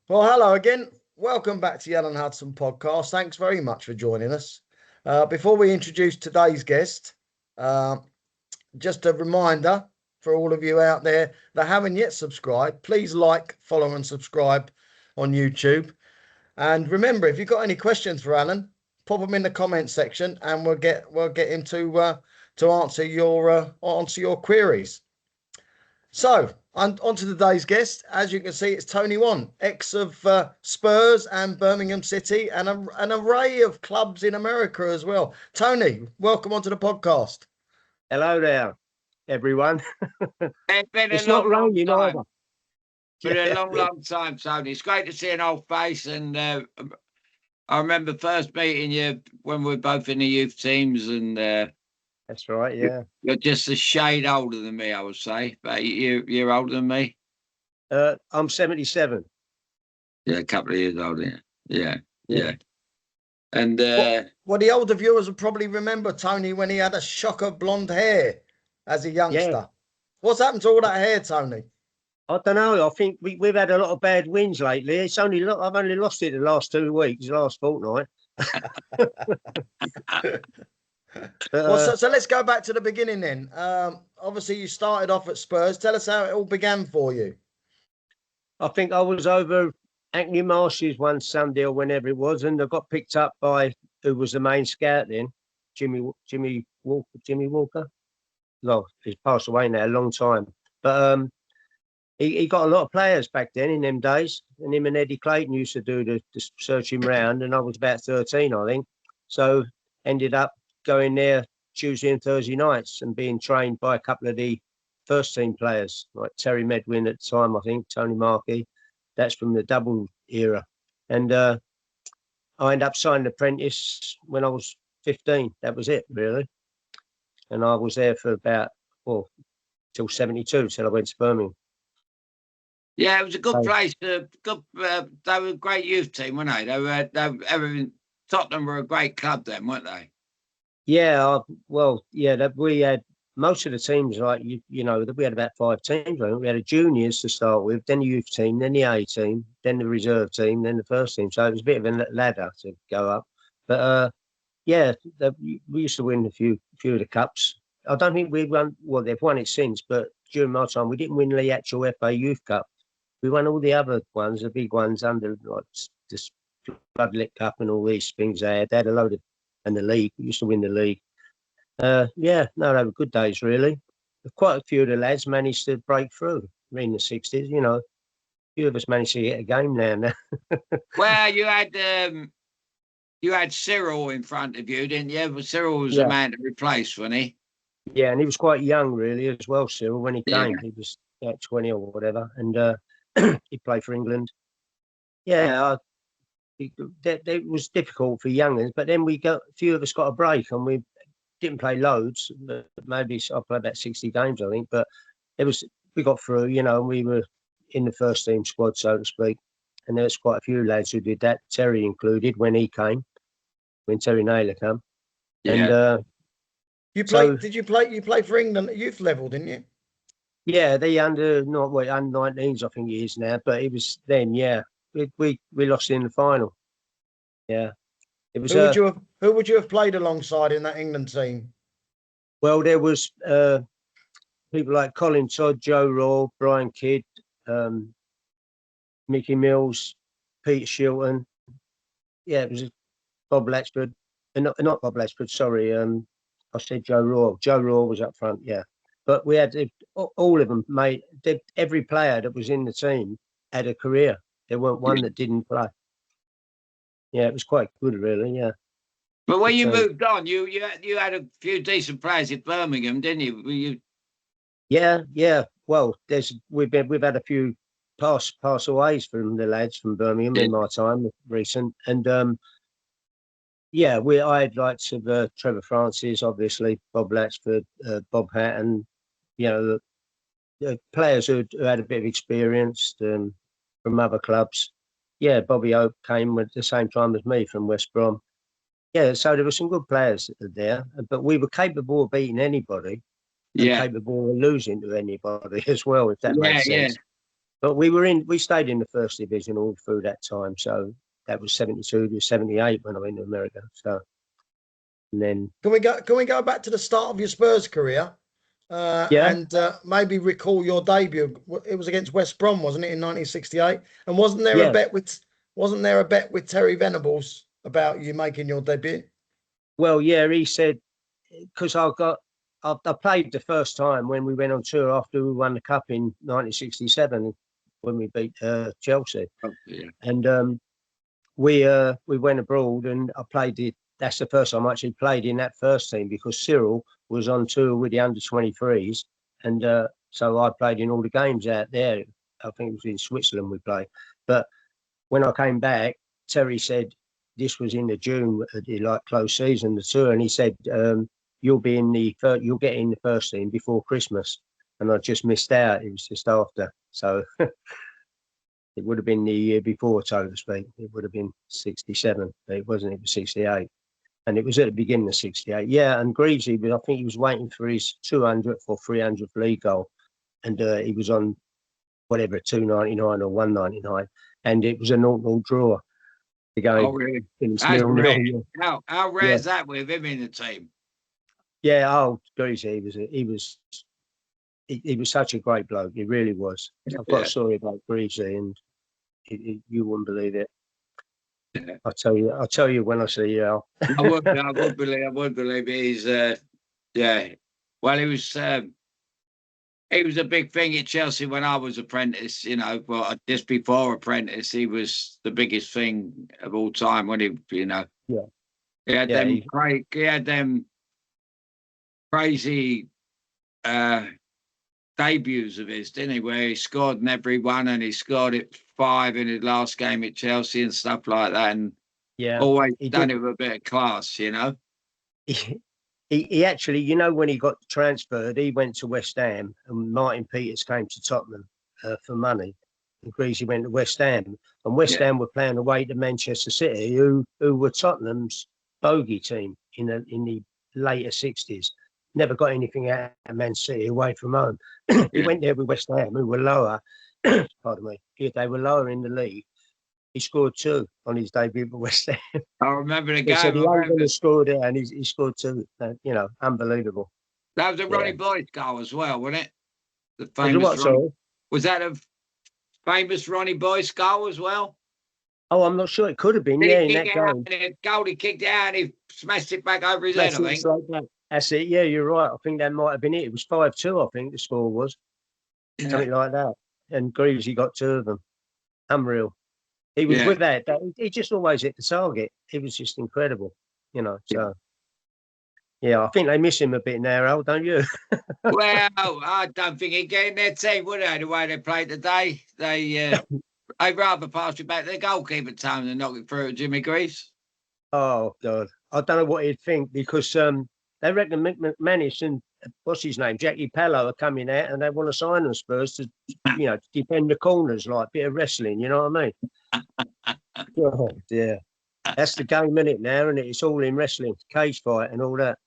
Well, hello again. Welcome back to the Alan Hudson podcast. Thanks very much for joining us. Before we introduce today's guest, uh, just a reminder for all of you out there that haven't yet subscribed, please like, follow, and subscribe on YouTube. And remember, if you've got any questions for Alan, pop them in the comment section, and we'll get him to answer your queries. So, on to today's guest. As you can see, it's Tony One, ex of Spurs and Birmingham City, and an array of clubs in America as well. Tony, welcome onto the podcast. Hello there, everyone. It's been It's a not long raining time. either. Been a long time, Tony. It's great to see an old face, and I remember first meeting you when we were both in the youth teams, and That's right, yeah. you're just a shade older than me, I would say. But you're older than me. I'm 77. Yeah, a couple of years older. Yeah. Yeah. And Well, the older viewers will probably remember Tony when he had a shock of blonde hair as a youngster. Yeah. What's happened to all that hair, Tony? I don't know. I think we've had a lot of bad wins lately. I've only lost it the last 2 weeks, the last fortnight. So let's go back to the beginning then. Obviously, you started off at Spurs. Tell us how it all began for you. I think I was over Hackney Marshes one Sunday or whenever it was, and I got picked up by who was the main scout then, Jimmy Walker. Well, he's passed away now a long time, but he got a lot of players back then in them days, and him and Eddie Clayton used to do the searching round, and I was about 13, I think. So ended up going there Tuesday and Thursday nights and being trained by a couple of the first team players, like Terry Medwin at the time, I think, Tony Markey. That's from the double era. And I ended up signing apprentice when I was 15. That was it, really. And I was there for about, till 72, till I went to Birmingham. yeah, it was a good place. They were a great youth team, weren't they? They were everything. Tottenham were a great club then, weren't they? Yeah, we had most of the teams, like, we had about 5 teams. We had a juniors to start with, then the youth team, then the A team, then the reserve team, then the first team. So it was a bit of a ladder to go up. But we used to win a few of the cups. I don't think we won. Well, they've won it since, but during my time, we didn't win the actual FA Youth Cup. We won all the other ones, the big ones under like this Floodlit Cup and all these things. They had a load of, and the league. We used to win the league. They were good days, really. Quite a few of the lads managed to break through in the 60s. A few of us managed to get a game now. Well, you had Cyril in front of you, didn't you? But Cyril was a man to replace, wasn't he? Yeah, and he was quite young, really, as well, Cyril, when he came. He was 20 or whatever, and he played for England. Yeah, it was difficult for youngers, but then a few of us got a break, and we didn't play loads. Maybe I played about 60 games, I think, but we got through, and we were in the first team squad, so to speak. And there was quite a few lads who did that, Terry included, when Terry Naylor came. Yeah. And Did you play for England at youth level, didn't you? Yeah, the under 19s, I think it is now, but it was then, yeah. We lost in the final. Yeah. It was who would you have played alongside in that England team? Well, there was people like Colin Todd, Joe Raw, Brian Kidd, Mickey Mills, Peter Shilton. Yeah, it was Bob Latchford. Not Bob Latchford, sorry. I said Joe Raw. Joe Raw was up front, yeah. But we had all of them, mate. Every player that was in the team had a career. There weren't one that didn't play. Yeah, it was quite good, really, yeah. But when you moved on, you had a few decent players at Birmingham, didn't you? Yeah. Well, we've had a few pass aways from the lads from Birmingham in my time recent, and I had likes of Trevor Francis, obviously, Bob Latchford, Bob Hatton, the players who had a bit of experience from other clubs. Yeah, Bobby Hope came at the same time as me from West Brom. Yeah, so there were some good players there, but we were capable of beating anybody and capable of losing to anybody as well, if that makes sense. But we stayed in the first division all through that time. So that was 72 to 78 when I went to America. So, and then Can we go back to the start of your Spurs career? And maybe recall your debut. It was against West Brom, wasn't it, in 1968? And wasn't there a bet with Terry Venables about you making your debut? Well, yeah, he said, because I played the first time when we went on tour after we won the cup in 1967 when we beat Chelsea. Oh, yeah. And we went abroad and I played it. That's the first time I actually played in that first team because Cyril was on tour with the under-23s. And so I played in all the games out there. I think it was in Switzerland we played. But when I came back, Terry said, this was in the June, like close season, the tour. And he said, you'll get in the first team before Christmas. And I just missed out. It was just after. So it would have been the year before, so to speak. It would have been 67. It wasn't. It was 68. And it was at the beginning of 68. Yeah, and Greaves, I think he was waiting for his 200th or 300th league goal. And he was on whatever, 299 or 199. And it was a 0-0 draw. Oh, really? How rare is that with him in the team? Yeah, Greaves, he was such a great bloke. He really was. I've got a story about Greaves, and you wouldn't believe it. Yeah. I'll tell you when I see you, Al. I would believe it. He's well, he was a big thing at Chelsea when I was apprentice, but just before apprentice, he was the biggest thing of all time when he had them crazy debuts of his, didn't he? Where he scored in every one, and he scored it 5 in his last game at Chelsea and stuff like that. And always done it with a bit of class, He actually, when he got transferred, he went to West Ham, and Martin Peters came to Tottenham for money. And Greasy went to West Ham, and West Ham were playing away to Manchester City, who were Tottenham's bogey team in the later 60s. Never got anything out of Man City away from home. He went there with West Ham, who were lower. Pardon me. They were lower in the league. He scored 2 on his debut for West Ham. I remember the game. He said he only scored it, and he scored 2. Unbelievable. That was a Ronnie Boyd goal as well, wasn't it? The famous was that a famous Ronnie Boyd goal as well? Oh, I'm not sure. It could have been. In that game. He kicked it out and he smashed it back over his head, I think. That's it. Yeah, you're right. I think that might have been it. It was 5-2, I think the score was. Something like that. And Greaves, he got 2 of them. Unreal. He was with that. He just always hit the target. It was just incredible, So, I think they miss him a bit now, Al, don't you? Well, I don't think he'd get in their team, would they? The way they played today, I'd rather pass it back to the goalkeeper time than knock it through to Jimmy Greaves. Oh God, I don't know what he'd think because they reckon McManus and what's his name, Jackie Pallo, are coming out and they want to sign them Spurs to, defend the corners like a bit of wrestling. You know what I mean? Oh dear, that's the game in it now, and it's all in wrestling, cage fight, and all that.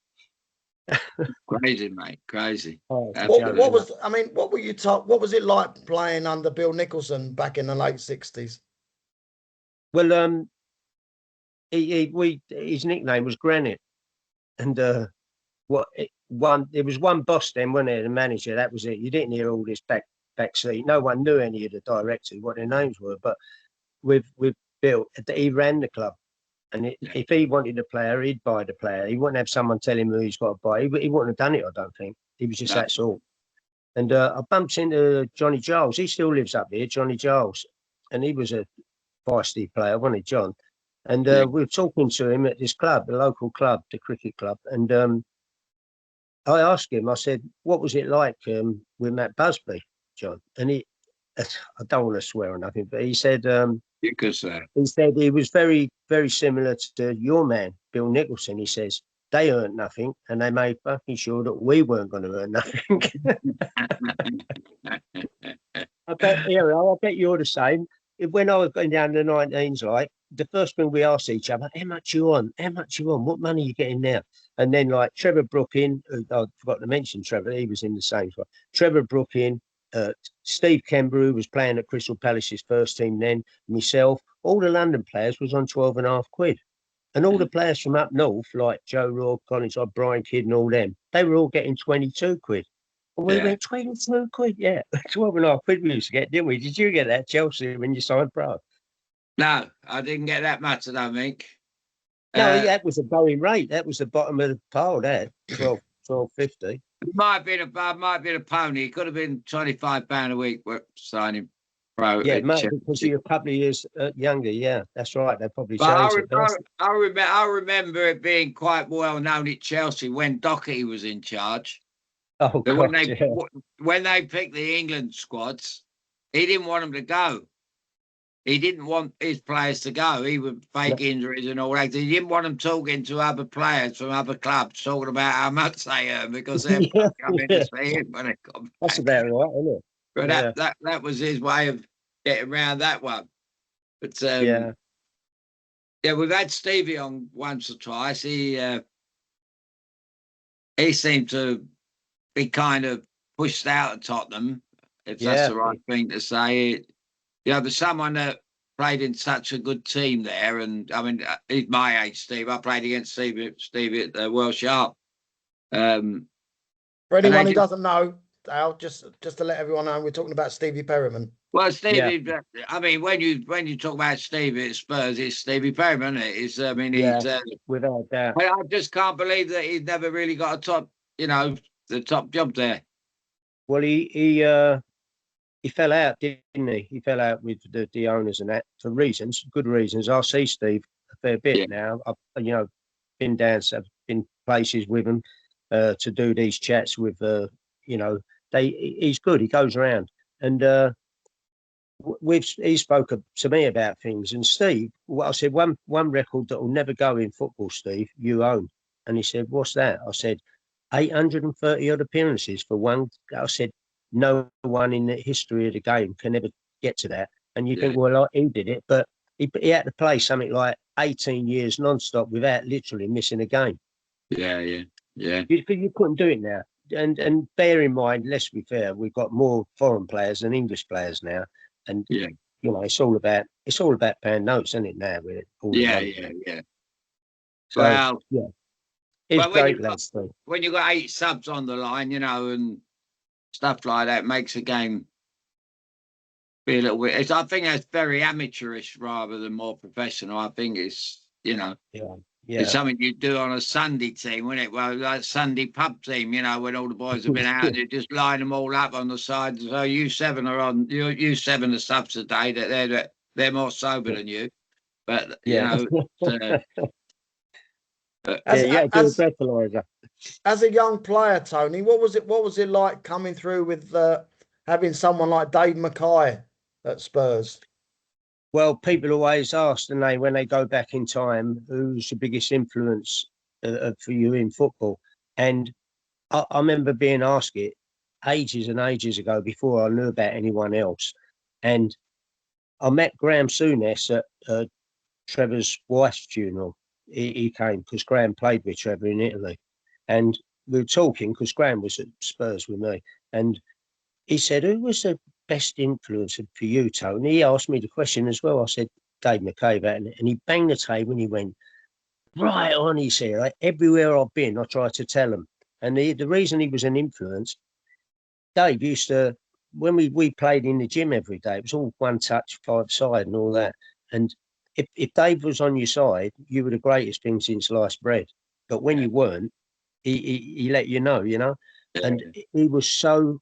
Crazy, mate, crazy. Oh, what were you taught? What was it like playing under Bill Nicholson back in the late 60s? Well, his nickname was Granite, and there was one boss then, wasn't there? The manager, that was it. You didn't hear all this backseat. No one knew any of the directors, what their names were. But with Bill, he ran the club, and if he wanted a player, he'd buy the player. He wouldn't have someone tell him who he's got to buy. He wouldn't have done it, I don't think. He was just that sort. And I bumped into Johnny Giles. He still lives up here, Johnny Giles, and he was a feisty player, wasn't he, John? And we were talking to him at this club, the local club, the cricket club. And I asked him, I said, what was it like with Matt Busby, John? And I don't want to swear or nothing, but he said, he said he was very, very similar to your man, Bill Nicholson. He says, they earned nothing and they made fucking sure that we weren't going to earn nothing. I bet you're the same. When I was going down to the 19s, the first thing we asked each other, how much you on? How much you on? What money are you getting now? And then Trevor Brookin, I forgot to mention Trevor, he was in the same spot. Trevor Brookin, Steve Kember, who was playing at Crystal Palace's first team then, myself, all the London players was on 12.5 quid. And all the players from up north, like Joe Robb, Collins, like Brian Kidd and all them, they were all getting 22 quid. And we went, 22 quid? Yeah, 12.5 quid we used to get, didn't we? Did you get that, Chelsea, when you signed pro? No, I didn't get that much, I don't think. No, that was a going rate. That was the bottom of the pile, that, 12.50. It might have been a pony. It could have been £25 a week signing pro. Yeah, it might have, because you're a couple of years younger. Yeah, that's right. They probably changed I remember it being quite well known at Chelsea when Doherty was in charge. Oh, God, when they picked the England squads, he didn't want them to go. He didn't want his players to go. He would fake injuries and all that. He didn't want them talking to other players from other clubs, talking about how much they earn, because they're coming to see him when they come back. That's about right, isn't it? But that was his way of getting around that one. But we've had Stevie on once or twice. He seemed to be kind of pushed out of Tottenham, if that's the right thing to say. There's someone that played in such a good team there, and I mean, he's my age, Steve. I played against Steve at the World Sharp. For anyone who doesn't know, Al, just to let everyone know, we're talking about Stevie Perryman. Well, Stevie, I mean, when you talk about Stevie at Spurs, it's Stevie Perryman, isn't it? He's without doubt. I just can't believe that he's never really got the top job there. Well, he fell out, didn't he? He fell out with the owners and that for good reasons. I see Steve a fair bit now. I've been been places with him to do these chats with. He's good. He goes around, and he spoke to me about things. And Steve, I said, one record that will never go in football, Steve, you own. And he said, what's that? I said, 830 odd appearances for one. I said, no one in the history of the game can ever get to that. And you think, well, he did it, but he had to play something like 18 years non-stop without literally missing a game. Yeah. You couldn't do it now. And bear in mind, let's be fair, we've got more foreign players than English players now. And it's all about paying notes, isn't it, now? With all So, well, it's great, lads. When you've got 8 subs on the line, and stuff like that makes a game be a little bit. I think that's very amateurish rather than more professional. I think it's it's something you do on a Sunday team, wouldn't it? Well, like Sunday pub team, when all the boys have been out, you just line them all up on the side. So you 7 are on. You 7 are subs today. That they're more sober than you, but As a young player, Tony, what was it like coming through with having someone like Dave Mackay at Spurs? Well, people always ask, and when they go back in time, who's the biggest influence for you in football? And I remember being asked it ages and ages ago before I knew about anyone else. And I met Graeme Souness at Trevor's wife's funeral. He came because Graeme played with Trevor in Italy. And we were talking because Graeme was at Spurs with me. And he said, who was the best influence for you, Tony? He asked me the question as well. I said, Dave Mackay. And he banged the table and he went, right on, he said. Everywhere I've been, I tried to tell him. And the reason he was an influence, Dave used to, when we played in the gym every day, it was all one touch, 5-side and all that. And if Dave was on your side, you were the greatest thing since sliced bread. But when you weren't, he let you know, And he was so,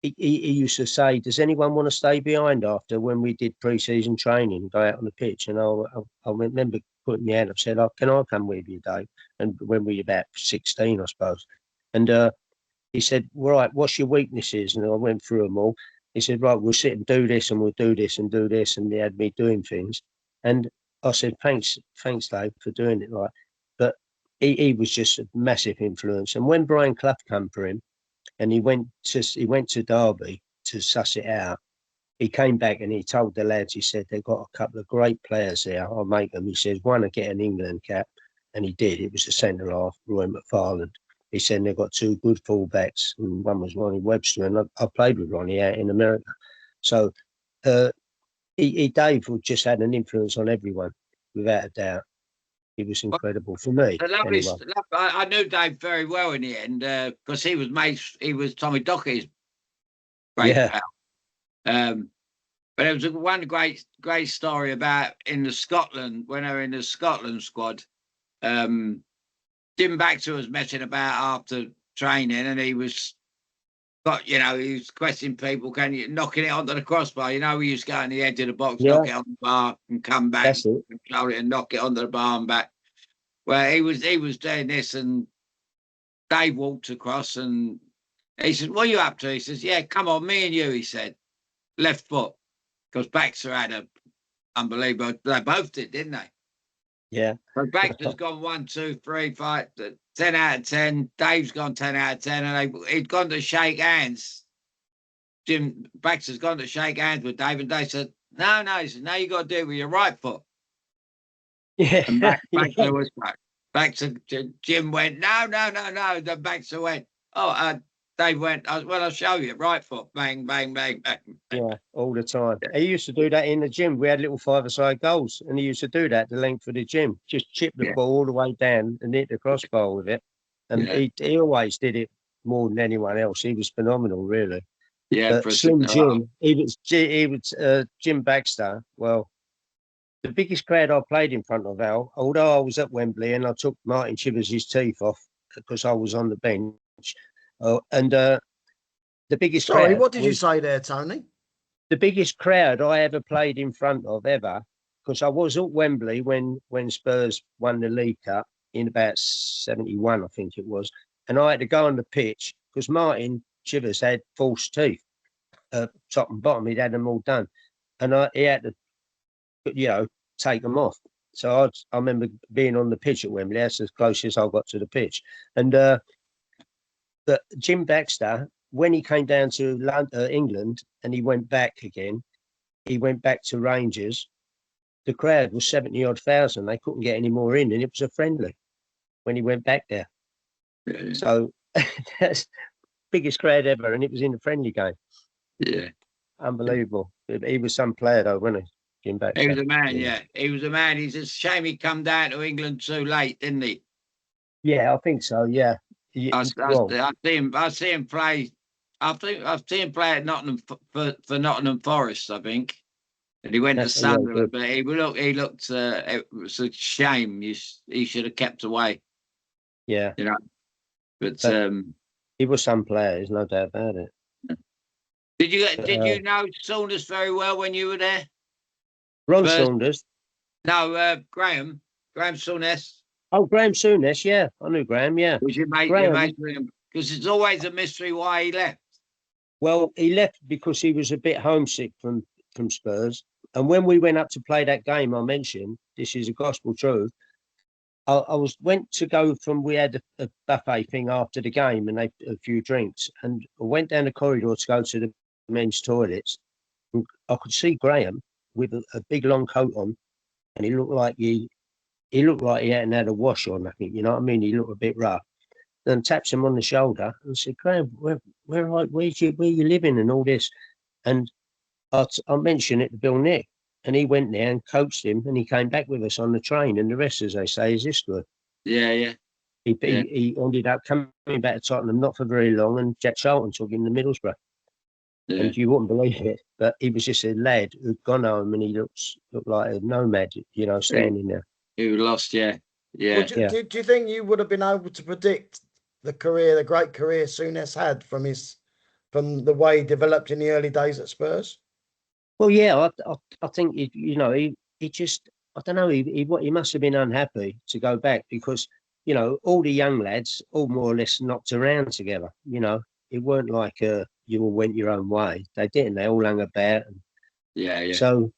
he used to say, does anyone want to stay behind after when we did pre-season training, go out on the pitch? And I remember putting my hand up, said, can I come with you, Dave? And when we were about 16, I suppose. And he said, right, what's your weaknesses? And I went through them all. He said, right, we'll sit and do this and we'll do this and do this. And he had me doing things. And I said, thanks, Dave, for doing it. But he was just a massive influence. And when Brian Clough came for him, and he went to Derby to suss it out, he came back and he told the lads, he said, they've got a couple of great players there. I'll make them. He said, one will get an England cap. And he did. It was the centre half, Roy McFarland. he said they've got two good fullbacks, and one was Ronnie Webster, and I played with Ronnie out in America. So Dave just had an influence on everyone, without a doubt. He was incredible for me. The lovely, Anyway. I knew Dave very well in the end because he was mates. He was Tommy Dockett's great pal. But there was one great story about in the Scotland, when they were in the Scotland squad. Jim Baxter was messing about after training, and he was he was questioning people, can you knocking it onto the crossbar? You know, we used to go on the edge of the box, knock it on the bar, and come back, control it, and knock it onto the bar and back. Well, he was doing this, and Dave walked across, and he said, "What are you up to?" He says, "Yeah, come on, me and you." He said, "Left foot," because Baxter had a unbelievable. They both did, didn't they? Yeah. But Baxter's gone 1, 2, 3, 5, 10 out of 10. Dave's gone 10 out of 10, and he'd gone to shake hands. Baxter's gone to shake hands with Dave, and Dave said, "No." He said, "No, you got to do it with your right foot." Yeah. And Baxter was back. Jim went, no. Then Baxter went, Dave went, well, I'll show you. Right foot, bang, bang, bang, bang. Yeah, all the time. He used to do that in the gym. We had little five-a-side goals, and he used to do that the length of the gym. Just chip the ball all the way down and hit the crossbar with it. And he always did it more than anyone else. He was phenomenal, really. Yeah, but Slim Jim, he was Jim Baxter. Well, the biggest crowd I played in front of, Al, although I was at Wembley and I took Martin Chivers' teeth off because I was on the bench. The biggest Sorry, crowd. what did you say there, Tony? The biggest crowd I ever played in front of ever, because I was at Wembley when Spurs won the League Cup in about 71, I think it was. And I had to go on the pitch because Martin Chivers had false teeth, top and bottom. He'd had them all done. And he had to, take them off. So I remember being on the pitch at Wembley. That's as close as I got to the pitch. And but Jim Baxter, when he came down to England and he went back again, he went back to Rangers. The crowd was 70-odd thousand. They couldn't get any more in, and it was a friendly when he went back there. Yeah. So that's biggest crowd ever, and it was in a friendly game. Yeah, unbelievable. He was some player though, wasn't he? Jim Baxter. He was a man. Yeah, he was a man. He's a shame he come down to England too late, didn't he? Yeah, I think so. Yeah. I see him play. I've seen him play at Nottingham for Nottingham Forest, I think. And he went to Sunderland, but he looked. It was a shame. He should have kept away. Yeah, But he was some player. There's no doubt about it. Did you know Souness very well when you were there? Ron Saunders? No, Graeme Souness. Oh, Graeme Souness, yeah. I knew Graeme, yeah. Was your mate with him? Because it's always a mystery why he left. Well, he left because he was a bit homesick from Spurs. And when we went up to play that game I mentioned, this is a gospel truth, we had a buffet thing after the game and a few drinks. And I went down the corridor to go to the men's toilets. And I could see Graeme with a big long coat on, and he looked like he hadn't had a wash or nothing. You know what I mean? He looked a bit rough. Then taps him on the shoulder and said, "Graeme, where you living and all this?" And I mentioned it to Bill Nick, and he went there and coached him, and he came back with us on the train. And the rest, as they say, is history. Yeah. He ended up coming back to Tottenham not for very long, and Jack Charlton took him to Middlesbrough. Yeah. And you wouldn't believe it, but he was just a lad who'd gone home, and he looked like a nomad, standing there. He lost, yeah. Well, do you think you would have been able to predict the great career Souness had from the way he developed in the early days at Spurs? Well, yeah, I think he just, I don't know, he must have been unhappy to go back because all the young lads all more or less knocked around together. It weren't like you all went your own way. They didn't. They all hung about. Yeah. So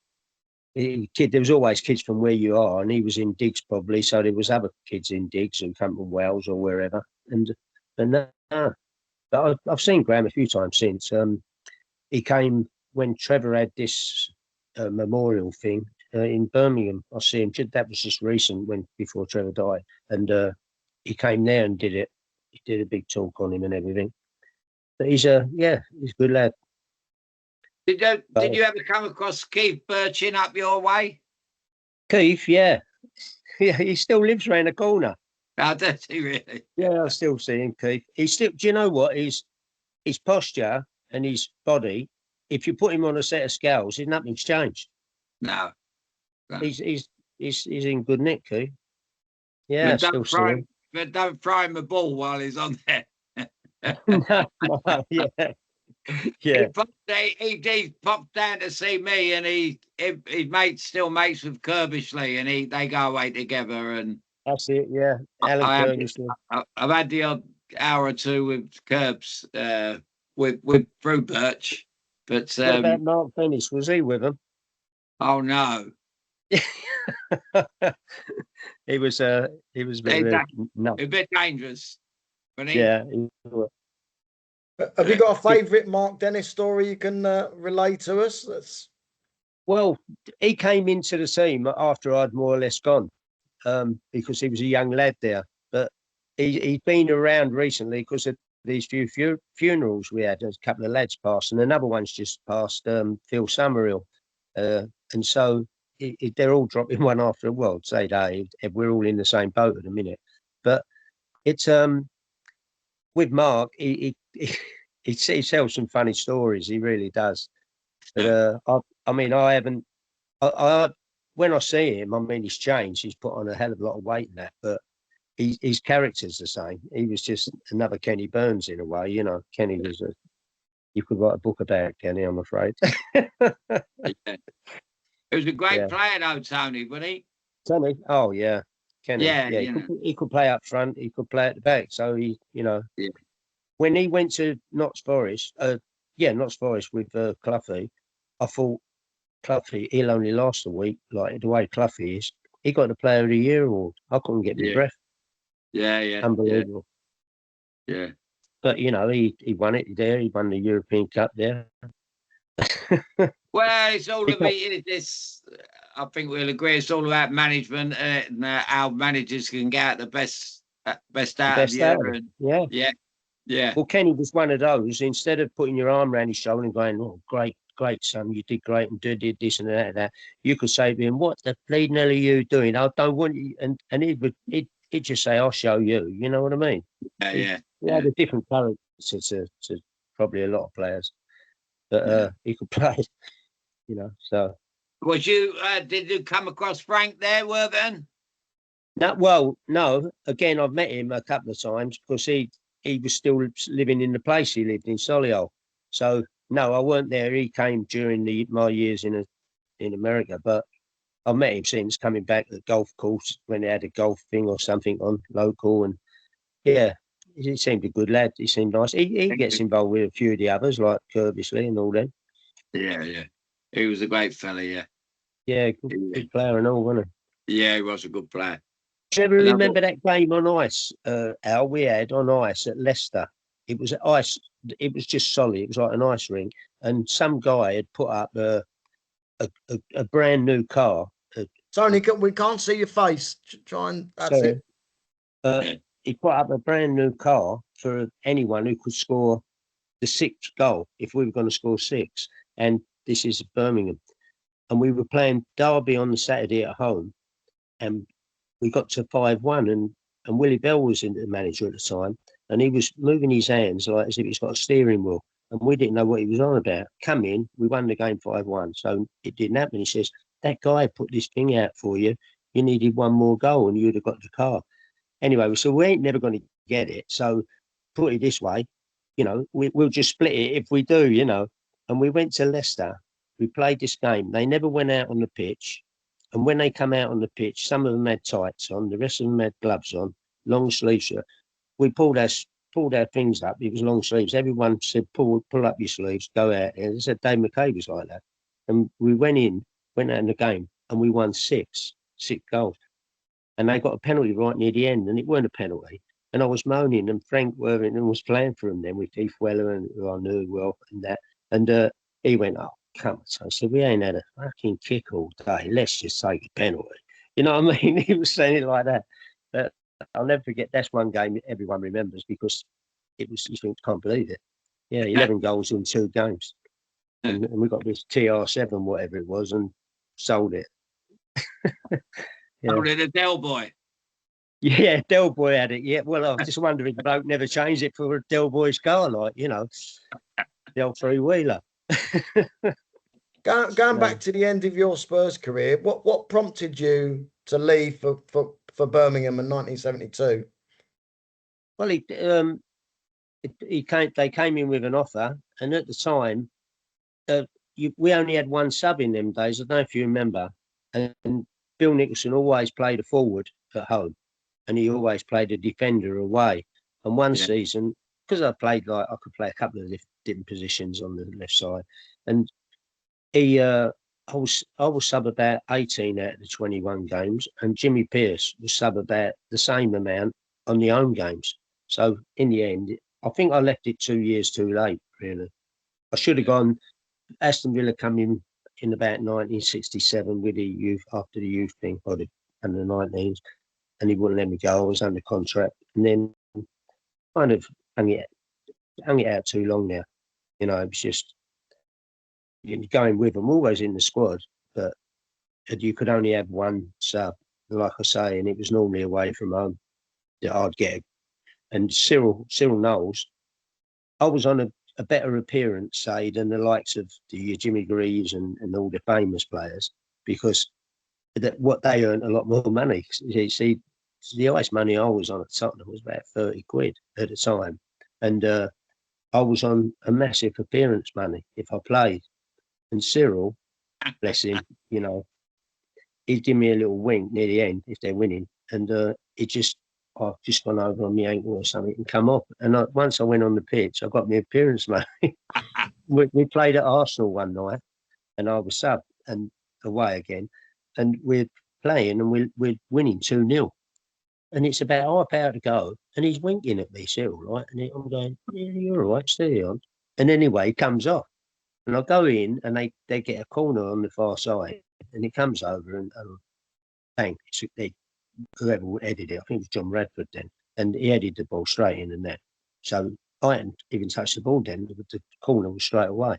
there was always kids from where you are, and he was in digs probably. So there was other kids in digs who come from Wales or wherever. But I've seen Graeme a few times since. He came when Trevor had this memorial thing in Birmingham. I see him. That was just recent, before Trevor died, and he came there and did it. he did a big talk on him and everything. But he's a good lad. Did you ever come across Keith Birchin up your way? Keith, yeah, he still lives around the corner. Oh, does he really? Yeah, I still see him, Keith. He's still. Do you know what? His posture and his body. If you put him on a set of scales, nothing's changed. No. He's in good nick, Keith. Yeah, still see him. But don't fry him a ball while he's on there. No, yeah. Yeah, he popped down to see me, and his still mates with Kirbishley, and they go away together. And that's it. Yeah, Alan Kirbishley. I've had the odd hour or two with Curbs, with through Birch, but what about Mark Finnis? Was he with him? Oh no, he was a bit dangerous. Yeah. Have you got a favourite Mark Dennis story you can relay to us? Well, he came into the team after I'd more or less gone, because he was a young lad there. But he'd been around recently because of these few funerals we had. There's a couple of lads passed, and another one's just passed, Phil Summerhill. And so they're all dropping one after. Well, say we're all in the same boat at the minute. But it's with Mark, he tells some funny stories. He really does. But I mean, I haven't. When I see him, I mean, he's changed. He's put on a hell of a lot of weight in that, but his character's the same. He was just another Kenny Burns in a way, you know. Kenny was you could write a book about Kenny, I'm afraid. He was a great player, though, Tony, wasn't he? Tony, oh yeah, Kenny, yeah. He could play up front. He could play at the back. So he, you know, when he went to Notts Forest, Notts Forest with Cloughie, I thought Cloughie, he'll only last a week. Like the way Cloughie is, he got the Player of the Year award. I couldn't get my breath. Yeah, unbelievable. Yeah. But you know, he won it there. He won the European Cup there. Well, it's all about this. I think we'll agree. It's all about management, and how managers can get out the best out of you. Yeah. Well, Kenny was one of those. Instead of putting your arm around his shoulder and going, "Oh, great, son, you did great and did this and that," you could say to him, "What the bleeding hell are you doing? I don't want you." And he'd just say, "I'll show you." You know what I mean? Yeah. He had a different character to probably a lot of players, but he could play. You know, so. Was you? Did you come across Frank there, Worthing? No. Again, I've met him a couple of times because he was still living in the place he lived in, Solihull. So no, I weren't there. He came during my years in America, but I've met him since coming back to the golf course when they had a golf thing or something on local, and he seemed a good lad. He seemed nice. He gets involved with a few of the others like Kirbishley and all them. Yeah. He was a great fella, yeah. Yeah, good player and all, wasn't he? Yeah, he was a good player. Do you ever remember that game on ice, Al? We had on ice at Leicester. It was ice. It was just solid. It was like an ice rink, and some guy had put up a brand new car. Tony, we can't see your face. Try and that's it. He put up a brand new car for anyone who could score the sixth goal if we were going to score 6. And this is Birmingham, and we were playing Derby on the Saturday at home, and we got to 5-1, and Willie Bell was the manager at the time, and he was moving his hands like as if he's got a steering wheel, and we didn't know what he was on about. Come in, we won the game 5-1, so it didn't happen. He says, "That guy put this thing out for you. You needed one more goal, and you'd have got the car." Anyway, so we ain't never going to get it. So put it this way, you know, we'll just split it if we do, you know. And we went to Leicester. We played this game. They never went out on the pitch. And when they come out on the pitch, some of them had tights on, the rest of them had gloves on, long sleeves shirt. We pulled our things up. It was long sleeves. Everyone said, pull up your sleeves, go out. And they said Dave Mackay was like that. And we went out in the game, and we won 6 goals. And they got a penalty right near the end, and it weren't a penalty. And I was moaning, and Frank Worthington was playing for him then with Keith Weller, and who I knew well, and that. And he went, "Oh, come on." So I said, "We ain't had a fucking kick all day. Let's just take a penalty." You know what I mean? He was saying it like that. But I'll never forget. That's one game everyone remembers because it was. You think, can't believe it. Yeah, 11 goals in 2 games, and we got this TR7, whatever it was, and sold it. Sold it a Del Boy. Yeah, Del Boy had it. Yeah, well, I was just wondering, the bloke never changed it for a Del Boy's car, like, you know, the old 3-wheeler. Going back to the end of your Spurs career, what prompted you to leave for Birmingham in 1972? Well, they came in with an offer, and at the time, we only had one sub in them days. I don't know if you remember, and Bill Nicholson always played a forward at home, and he always played a defender away. And one season, because I could play a couple of different positions on the left side, and I was sub about 18 out of the 21 games, and Jimmy Pearce was sub about the same amount on the home games. So in the end, I think I left it 2 years too late. Really, I should have gone. Aston Villa come in about 1967 with the youth, after the youth thing, under the 19s, and he wouldn't let me go. I was under contract, and then kind of hung it out too long now. You know, it was just going with them, always in the squad, but you could only have one sub, like I say, and it was normally away from home that I'd get. And Cyril Knowles, I was on a better appearance, say, than the likes of the Jimmy Greaves and all the famous players, because what they earned a lot more money. You see, the highest money I was on at Tottenham was about 30 quid at the time, and I was on a massive appearance money if I played. And Cyril, bless him, you know, he'd give me a little wink near the end if they're winning, and I've just gone over on my ankle or something and come off. And once I went on the pitch, I got my appearance money. we played at Arsenal one night, and I was sub and away again, and we're playing and we're winning 2-0. And it's about half hour to go, and he's winking at me, Cyril, right? And I'm going, yeah, you're all right, steady on. And anyway, he comes off, and I go in, and they get a corner on the far side, and he comes over and bang, whoever headed it, I think it was John Radford then, and he headed the ball straight in the net. So I hadn't even touched the ball then, the corner was straight away.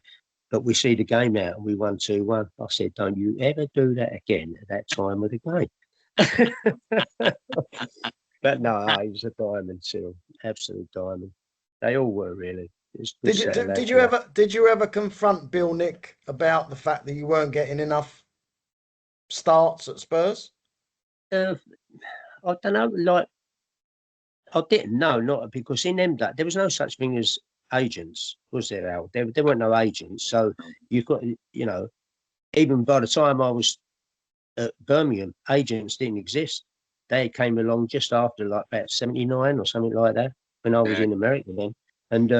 But we see the game out, and we won 2-1. I said, don't you ever do that again at that time of the game. But no, he was a diamond, Cyril, absolute diamond. They all were, really. Did you ever confront Bill Nick about the fact that you weren't getting enough starts at Spurs? I don't know, like, I didn't know, not because in them days there was no such thing as agents, was there, Al? There weren't no agents, so you've got, you know, even by the time I was at Birmingham, agents didn't exist. They came along just after, like, about 79 or something like that, when I was in America then, and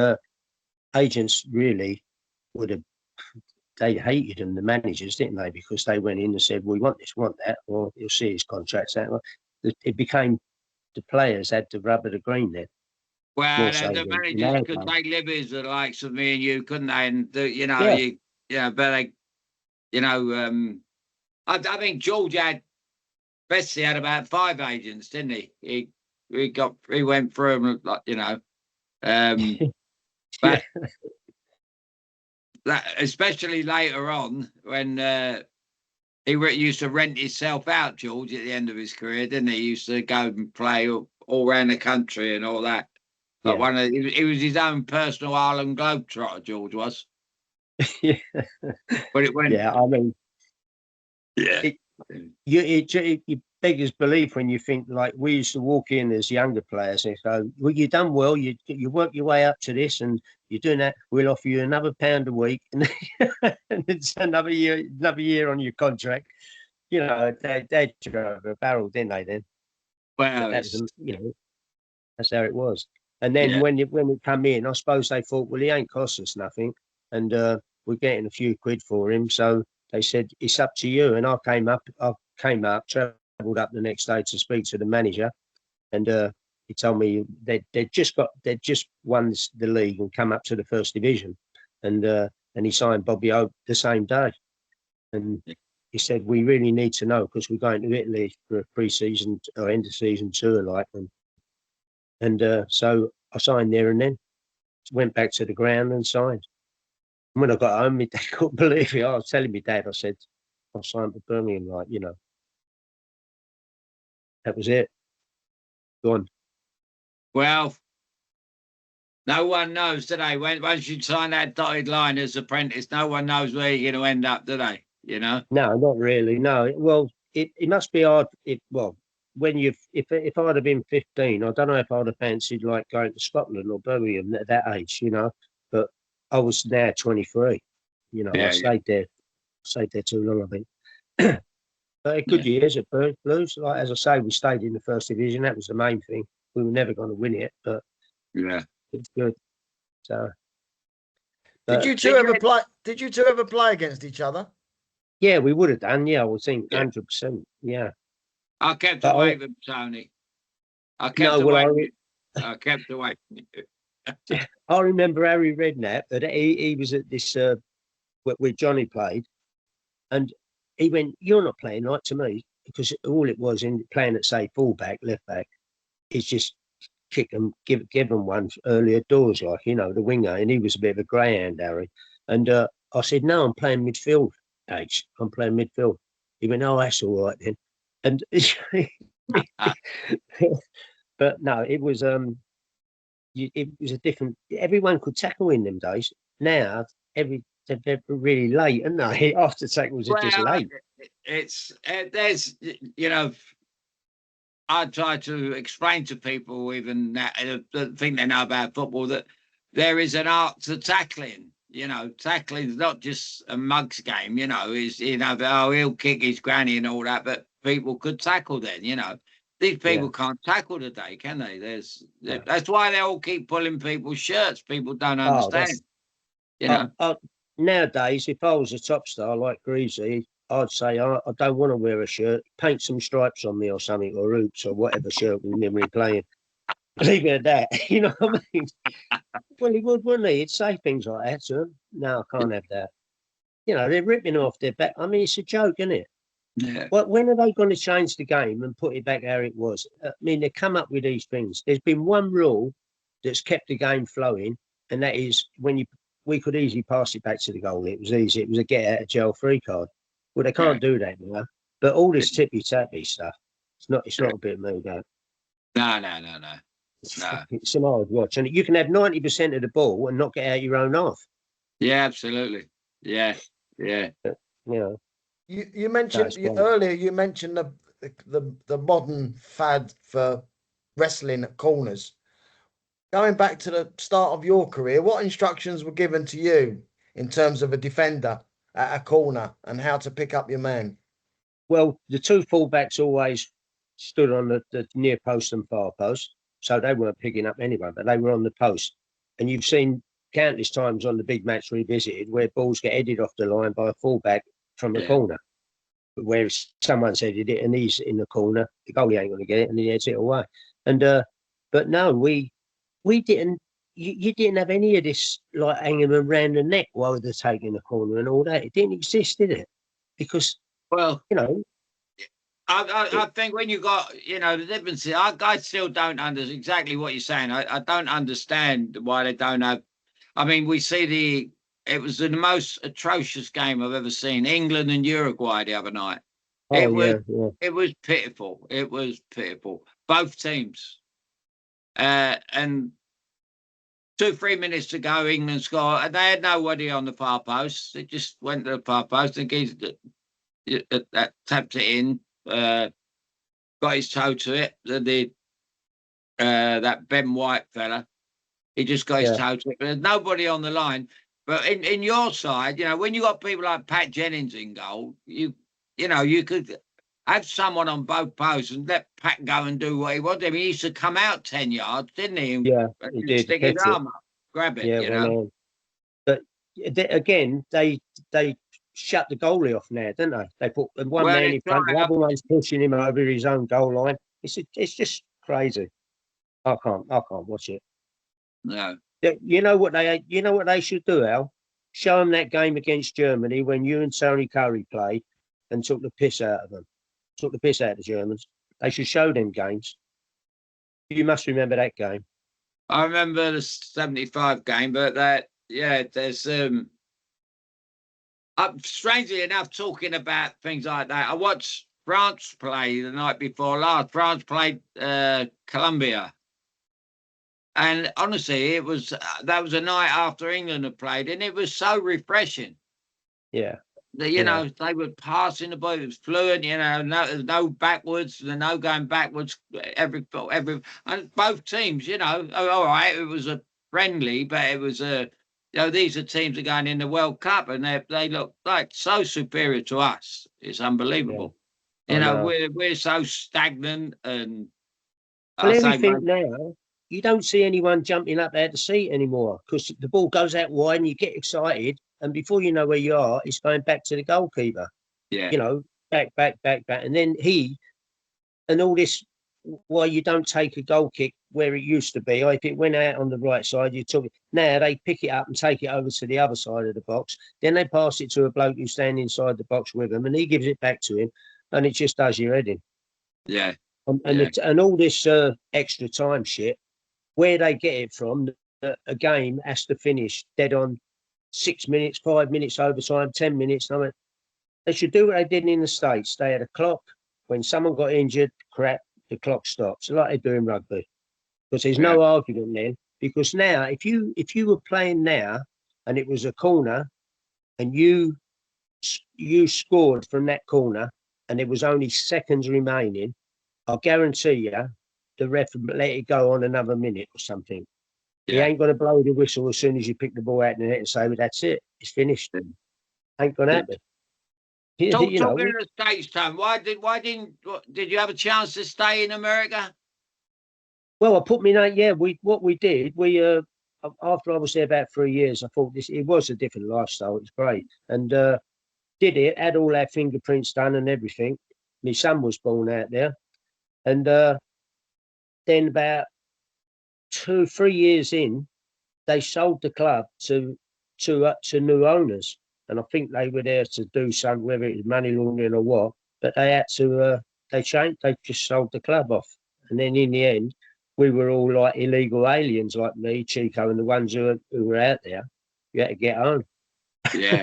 agents really they hated them, the managers, didn't they? Because they went in and said, we want this, want that, or you'll see his contracts out. It became the players had to rubber the green then. Well, the managers could take liberties the likes of me and you, couldn't they? And you know, but they, you know, I think George Bessie had about 5 agents, didn't he? He went through them, like, you know, but especially later on when he used to rent himself out, George, at the end of his career, didn't he? He used to go and play all around the country and all that. But he was his own personal Harlem Globetrotter, George was. Yeah. But it went. Yeah, I mean, yeah. You beggars belief when you think, like, we used to walk in as younger players and go, well, you done well, you work your way up to this and you're doing that, we'll offer you another £1 a week and it's another year on your contract. You know, they drove a barrel, didn't they then? Well, you know, that's how it was. And then when we come in, I suppose they thought, well, he ain't cost us nothing, and we're getting a few quid for him. So they said, it's up to you. And I came up, travelled up the next day to speak to the manager, and he told me they'd just won the league and come up to the first division, and he signed Bobby O the same day. And he said, we really need to know because we're going to Italy for a pre-season or end of season tour, like, and so I signed there and then went back to the ground and signed. And when I got home, my dad couldn't believe it. I was telling my dad, I said, I signed for Birmingham, like, you know, that was it. Gone. Well, no one knows, do they? Once you sign that dotted line as apprentice, no one knows where you're going to end up, do they? You know? No, not really. No. Well, it must be hard. Well, when if I'd have been 15, I don't know if I'd have fancied like going to Scotland or Birmingham at that age, you know. But I was now 23. You know, I stayed there too long, I think. But good years at Blues. Like as I say, we stayed in the first division. That was the main thing. We were never going to win it, but it's good. So, did you two ever play? Did you two ever play against each other? Yeah, we would have done. Yeah, I would think 100%. Yeah, I kept away from Tony. I kept away. I remember Harry Redknapp that he was at this where Johnny played, and he went, "You're not playing right to me," because all it was in playing at say fullback, left back, is just kick them, give them one earlier doors, like, you know, the winger, and he was a bit of a greyhound, Harry. And I said, "No, I'm playing midfield, H. I'm playing midfield." He went, "Oh, that's all right then." And but no, it was a different. Everyone could tackle in them days. Now they're really late, aren't they? After tackles are just late. It's there's, you know, I try to explain to people even that think they know about football that there is an art to tackling. You know, tackling is not just a mugs game. You know, is, you know, oh, he'll kick his granny and all that, but people could tackle then. You know, these people can't tackle today, can they? That's why they all keep pulling people's shirts. People don't understand. You know, nowadays, if I was a top star like Greaves, I'd say I don't want to wear a shirt. Paint some stripes on me or something, or hoops or whatever shirt we're playing. Leave it at that. You know what I mean? Well, he would, wouldn't he? He'd say things like that to him. No, I can't have that. You know, they're ripping off their back. I mean, it's a joke, isn't it? Yeah. Well, when are they going to change the game and put it back how it was? I mean, they come up with these things. There's been one rule that's kept the game flowing, and that is when we could easily pass it back to the goal. It was easy. It was a get out of jail free card. Well, they can't do that now. But all this tippy tappy stuff, it's not a bit of me, though. No. It's an hard watch, and you can have 90% of the ball and not get out your own half. Yeah, absolutely. Yeah. But, you know, you mentioned earlier. You mentioned the modern fad for wrestling at corners. Going back to the start of your career, what instructions were given to you in terms of a defender at a corner and how to pick up your man? Well, the two fullbacks always stood on the near post and far post, so they weren't picking up anyone, but they were on the post. And you've seen countless times on the Big Match Revisited where balls get headed off the line by a fullback from the corner, where someone's headed it and he's in the corner, the goalie ain't going to get it and he heads it away. And but no, we didn't. You didn't have any of this like hanging around the neck while they're taking the corner and all that. It didn't exist, did it? Because, well, you know, I think when you got, you know, the difference, I still don't understand exactly what you're saying. I don't understand why they don't have. I mean, we see it was the most atrocious game I've ever seen. England and Uruguay the other night. It was pitiful. It was pitiful. Both teams. And 2-3 minutes to go, England scored, and they had nobody on the far post. They just went to the far post and that tapped it in, got his toe to it. That Ben White fella, he just got his toe to it. But there's nobody on the line. But in your side, you know, when you got people like Pat Jennings in goal, you know, you could have someone on both posts and let Pat go and do what he wanted. I mean, he used to come out 10 yards, didn't he? Yeah, he did. Stick his arm up, grab it, you know. But again, they shut the goalie off now, don't they? They put one man in front, the other one's pushing him over his own goal line. It's just crazy. I can't watch it. No. You know what they should do, Al? Show them that game against Germany when you and Tony Curry played. and took the piss out of them. Took the piss out of the Germans. They should show them games. You must remember that game. I remember the 75 game, but there's strangely enough, talking about things like that, I watched France play the night before last. France played Colombia. And honestly, that was a night after England had played, and it was so refreshing. Yeah. You know, they were passing the ball, it was fluent, you know, no backwards, no going backwards, every and both teams, you know, all right, it was a friendly, but it was you know, these are teams that are going in the World Cup, and they look like so superior to us. It's unbelievable. Yeah. You know, we're so stagnant, and well, everything now, you don't see anyone jumping up out the seat anymore because the ball goes out wide and you get excited. And before you know where you are, it's going back to the goalkeeper. Yeah. You know, back. And then and all this, why you don't take a goal kick where it used to be. If it went out on the right side, you took it. Now they pick it up and take it over to the other side of the box. Then they pass it to a bloke who's standing inside the box with them and he gives it back to him. And it just does your head in. Yeah. And all this extra time shit, where they get it from, a game has to finish dead on 6 minutes, 5 minutes overtime, 10 minutes. I mean, they should do what they did in the States. They had a clock. When someone got injured, crap, the clock stops, like they do in rugby. Because there's no argument then. Because now, if you were playing now and it was a corner and you scored from that corner and there was only seconds remaining, I guarantee you the ref would let it go on another minute or something. Yeah. He ain't going to blow the whistle as soon as you pick the ball out in the net and say, well, that's it. It's finished. Ain't going to happen. Talking of the States, Tom, did you have a chance to stay in America? Well, I put me in, yeah, what we did, after I was there about 3 years, I thought it was a different lifestyle. It was great. And did it, had all our fingerprints done and everything. My son was born out there. And then about 2-3 years in, they sold the club to new owners, and I think they were there to do something, whether it was money laundering or what. But they had to. They just sold the club off, and then in the end, we were all like illegal aliens, like me, Chico, and the ones who were out there. You had to get home. Yeah.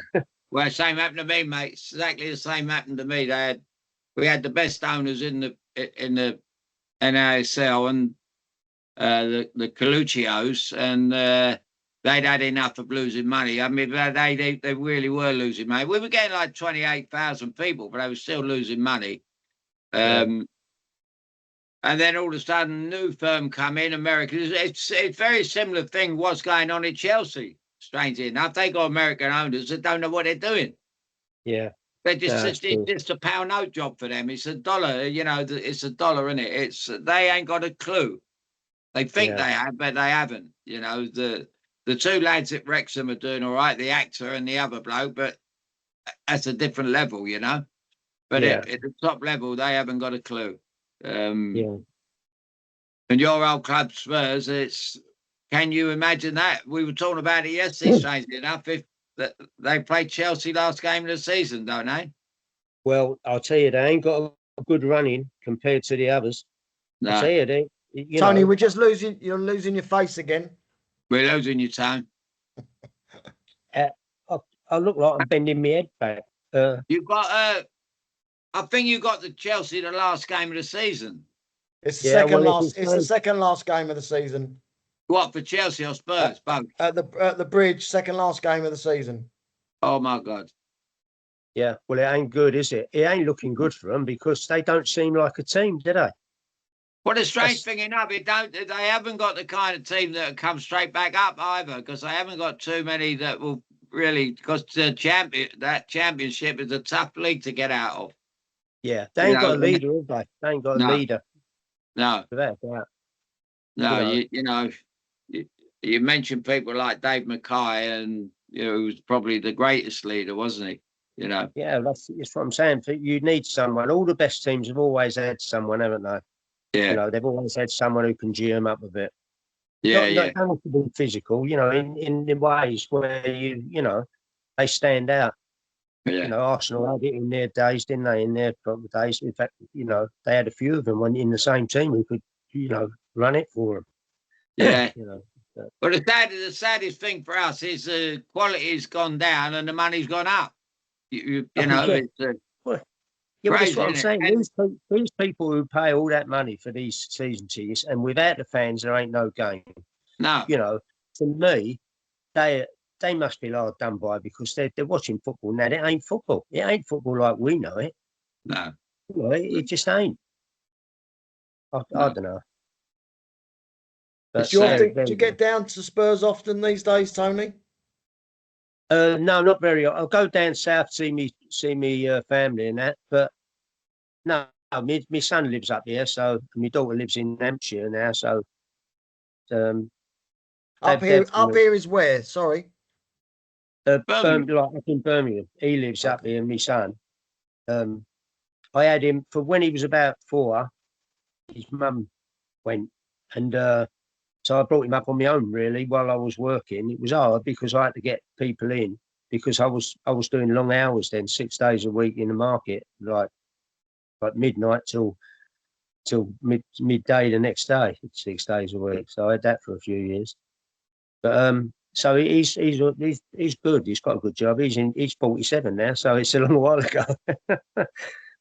Well, the same happened to me, mate. Exactly the same happened to me. We had the best owners in the NASL, and the Coluccios, and they'd had enough of losing money. I mean, they really were losing money. We were getting like 28,000 people, but they were still losing money. And then all of a sudden, a new firm come in, America. It's a very similar thing. What's going on in Chelsea? Strangely enough, they got American owners that don't know what they're doing. Yeah. They're it's just a pound note job for them. It's $1, you know. It's $1, isn't it? They ain't got a clue. They think they have, but they haven't. You know, the two lads at Wrexham are doing all right, the actor and the other bloke, but that's a different level, you know. But at the top level, they haven't got a clue. And your old club, Spurs, can you imagine that? We were talking about it yesterday, strangely enough, if they played Chelsea last game of the season, don't they? Well, I'll tell you, they ain't got a good running compared to the others. No. I'll tell you, Tony, we're just losing. You're losing your face again. We're losing your time. I look like I'm bending my head back. You've got. I think you got the Chelsea the last game of the season. It's the second last. It's the second last game of the season. What, for Chelsea or Spurs? Both at the Bridge. Second last game of the season. Oh my God. Yeah, well, it ain't good, is it? It ain't looking good for them because they don't seem like a team, do they? Well, the strange thing enough, they haven't got the kind of team that come straight back up either, because they haven't got too many that will really, because that championship is a tough league to get out of. Yeah, they ain't got a leader, have they? They ain't got a leader. No. You mentioned people like Dave Mackay, and he was probably the greatest leader, wasn't he? You know. Yeah, that's what I'm saying. You need someone. All the best teams have always had someone, haven't they? Yeah. You know, they've always had someone who can G them up a bit. Yeah, Not have to be physical, you know, in ways where you know, they stand out. Yeah. Arsenal had it in their days, didn't they? In their proper days. In fact, they had a few of them in the same team who could, run it for them. Yeah. But But the saddest thing for us is the quality's gone down and the money's gone up. You know, yeah. it's Well, yeah, well, that's crazy, what I'm isn't it? saying. And These people who pay all that money for these season tickets, and without the fans, there ain't no game. no, To me, they must be hard done by because they're watching football now. It ain't football. It ain't football like we know it. no, It just ain't. I no. don't know. It's But your So, thing. Do you get down to Spurs often these days, Tony? no, not very. I'll go down south see me family and that. But no, my son lives up here, so my daughter lives in Hampshire now. So Up here is where? Sorry. Birmingham. Like up in Birmingham. He lives up here, my son. I had him for when he was about 4. His mum went, and so I brought him up on my own. Really, while I was working, it was hard because I had to get people in because I was doing long hours then, 6 days a week in the market, like midnight till midday the next day, 6 days a week. So I had that for a few years. But so he's good. He's got a good job. He's 47 now, so it's a long while ago.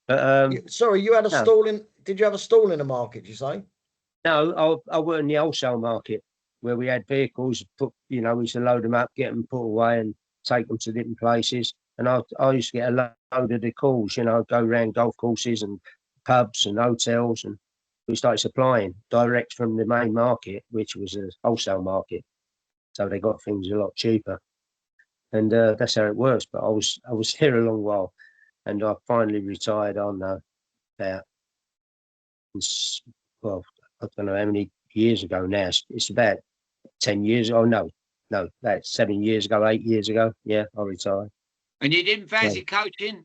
But Sorry, you had a no. stall in. Did you have a stall in the market? Did you say? No, I worked in the wholesale market where we had vehicles we used to load them up, get them put away, and take them to different places. And I used to get a load of the calls. Go around golf courses and pubs and hotels, and we started supplying direct from the main market, which was a wholesale market. So they got things a lot cheaper, and that's how it works. But I was here a long while, and I finally retired on about well, I don't know how many years ago now. It's about 10 years. Oh no, about 7 years ago, 8 years ago. Yeah, I retired. And you didn't fancy coaching?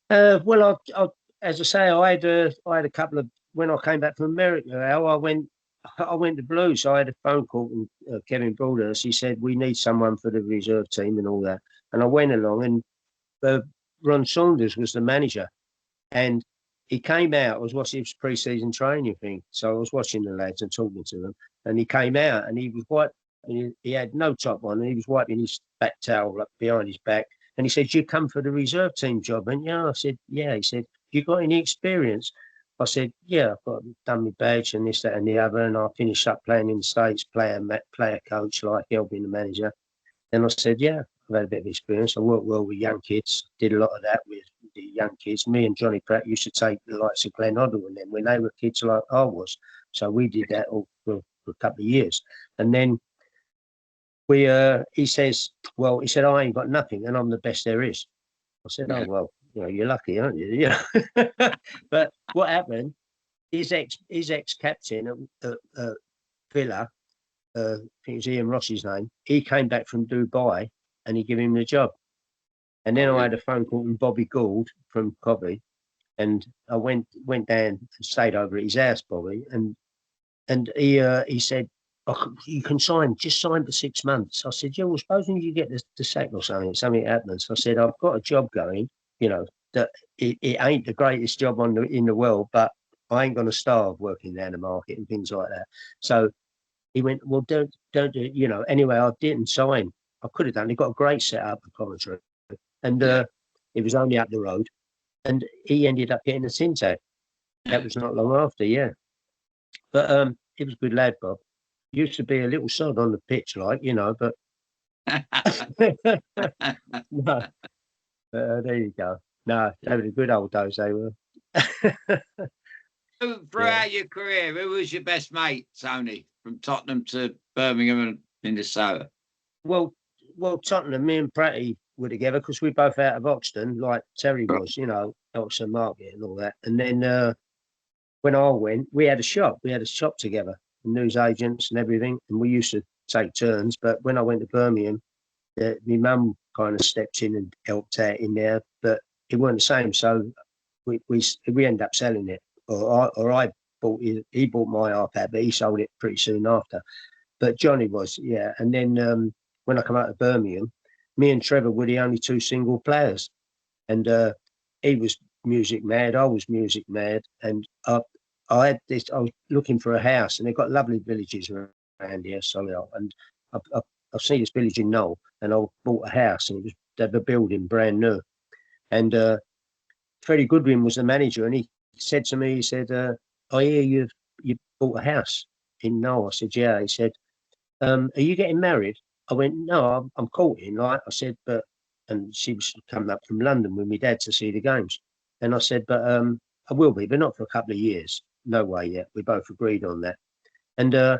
Well, as I say, I had a couple of when I came back from America. I went to Blues. I had a phone call from Kevin Broadhurst. He said we need someone for the reserve team and all that. And I went along, and Ron Saunders was the manager, and he came out. I was watching his pre-season training thing, so I was watching the lads and talking to them. And he came out, and he was he had no top on, and he was wiping his back towel up behind his back. And he said, "You come for the reserve team job?" And yeah, I said, "Yeah." He said, "You got any experience?" I said, "Yeah, I've done my badge and this, that, and the other." And I finished up playing in the States, player coach, like helping the manager. Then I said, "Yeah, I've had a bit of experience. I worked well with young kids. Did a lot of that with the young kids. Me and Johnny Pratt used to take the likes of Glenn Hoddle and them when they were kids like I was. So we did that all for a couple of years. And then he says, "Well," he said, "I ain't got nothing and I'm the best there is." I said, "Oh, well, you're lucky, aren't you?" But what happened, his ex-captain at Villa, I think it was Ian Ross's name, he came back from Dubai and he gave him the job. And then I had a phone call from Bobby Gould from Covey, and I went down and stayed over at his house, Bobby, and he said, "Oh, you can just sign for 6 months." I said, "Yeah, well, supposing you get the sack or something happens." I said, "I've got a job going, that it ain't the greatest job in the world, but I ain't going to starve working down the market and things like that." So he went, "Well, don't do it." Anyway, I didn't sign. I could have done. He got a great setup at Coventry, and it was only up the road, and he ended up getting a Syntax. That was not long after, yeah. But he was a good lad, Bob. Used to be a little sod on the pitch, but no. There you go. No, they were the good old days. They were. Throughout your career, who was your best mate, Tony, from Tottenham to Birmingham and Minnesota? Well, Tottenham, me and Pratty were together because we both out of Oxton, like Terry was, Oxton Market and all that. And then when I went, we had a shop. We had a shop together, news agents and everything, and we used to take turns. But when I went to Birmingham, my mum kind of stepped in and helped out in there, but it weren't the same. So we ended up selling it, or I bought it. He bought my iPad, but he sold it pretty soon after. But Johnny was, yeah. And then when I come out of Birmingham, me and Trevor were the only two single players, and he was music mad, I was music mad, and I had this. I was looking for a house, and they've got lovely villages around here, Solihull, and I've seen this village in Knoll, and I bought a house, and it was the building brand new, and Freddie Goodwin was the manager, and he said to me, he said, "I hear you bought a house in Knoll." I said, "Yeah." He said, "Are you getting married?" I went, "No, I'm courting." Like I said, but and she was coming up from London with my dad to see the games, and I said, "But I will be, but not for a couple of years. No way yet." We both agreed on that, and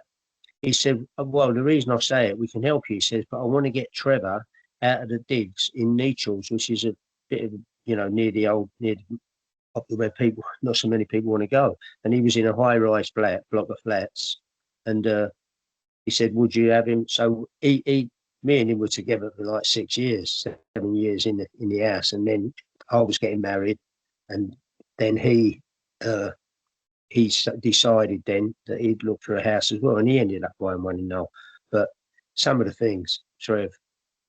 he said, "Well, the reason I say it, we can help you." He says, "But I want to get Trevor out of the digs in Nechells, which is a bit of, near where people, not so many people want to go." And he was in a high-rise block of flats, and he said, "Would you have him?" So me and him were together for like 6 years, 7 years in the house, and then I was getting married, and then he decided then that he'd look for a house as well, and he ended up buying one in Knoll. But some of the things, Trev,